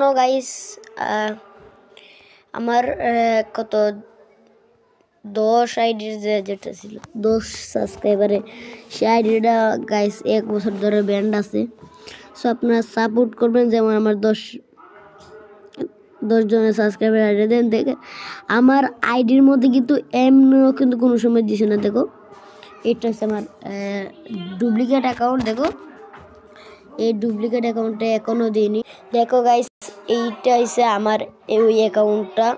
No guys, আমার কত 10 আইডির যেটা ছিল 10 সাবস্ক্রাইবারে সেই আইডিটা গাইস 1 বছর ধরে ব্যান্ড আছে। সো আপনারা সাপোর্ট করবেন, যেমন আমার 10 জনের সাবস্ক্রাইবার আইডি দেন। দেখে আমার আইডির মধ্যে কিন্তু এমনিও কিন্তু কোনো সময় দিছে না। দেখো এটা হচ্ছে আমার ডুপ্লিকেট অ্যাকাউন্ট। দেখো এই ডুপ্লিকেট অ্যাকাউন্টে এখনও দিইনি। দেখো গাইস, এইটা হচ্ছে আমার ওই অ্যাকাউন্টটা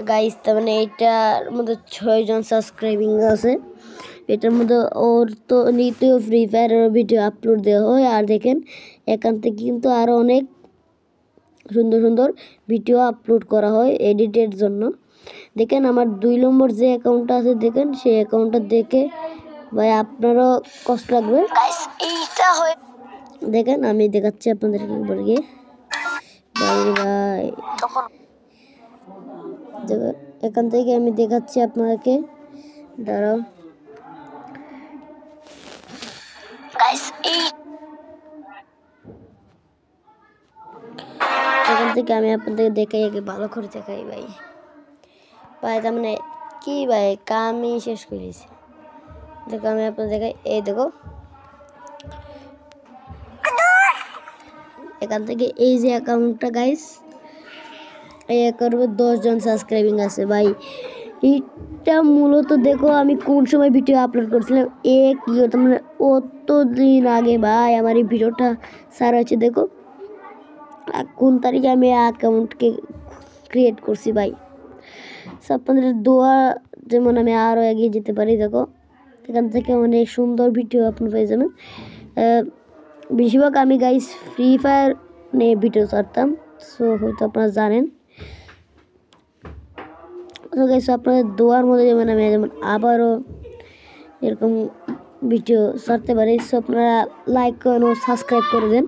গাইস। তার মানে এইটার মধ্যে 6 জন সাবস্ক্রাইবিং আছে। এটার মধ্যে ওর তো নিতেও ফ্রি ফায়ারের ভিডিও আপলোড দেওয়া হয়। আর দেখেন এখান থেকে কিন্তু আরও অনেক সুন্দর সুন্দর ভিডিও আপলোড করা হয় এডিটের জন্য। দেখেন আমার 2 নম্বর যে অ্যাকাউন্টটা আছে, দেখেন সেই অ্যাকাউন্টটা দেখে ভাই আপনারও কষ্ট লাগবে। এইটা হয় দেখেন, আমি দেখাচ্ছি আপনাদেরকে বলে গিয়ে ভাই এখান থেকে আমি দেখাচ্ছি আপনাদেরকে, দাঁড়াও। এখান থেকে আমি আপনাদেরকে দেখাই, আগে ভালো করে দেখাই ভাই। তার মানে কি ভাই, কামই শেষ করেছি। দেখো আমি আপনাদের দেখাই, এই দেখো এখান থেকে এই যে অ্যাকাউন্টটা গাইস, এই অ্যাকাউন্টে 10 জন সাবস্ক্রাইবিং আছে ভাই। এটা মূলত দেখো আমি কোন সময় ভিডিও আপলোড করছিলাম, কি হতো মানে অত দিন আগে ভাই আমার এই ভিডিওটা সারা হচ্ছে। দেখো কোন তারিখে আমি অ্যাকাউন্টকে ক্রিয়েট করছি ভাই। আপনাদের দোয়া যেমন আমি আরও এগিয়ে যেতে পারি। দেখো এখান থেকে অনেক সুন্দর ভিডিও আপনি পেয়ে যাবেন। বেশিরভাগ আমি গাইস ফ্রি ফায়ার নিয়ে ভিডিও ছাড়তাম, সো হয়তো আপনারা জানেন। তো গাইস আপনাদের দোয়ার মধ্যে যেমন আমি আবারও এরকম ভিডিও ছাড়তে পারি। সো আপনারা লাইক করেন ও সাবস্ক্রাইব করে দেন।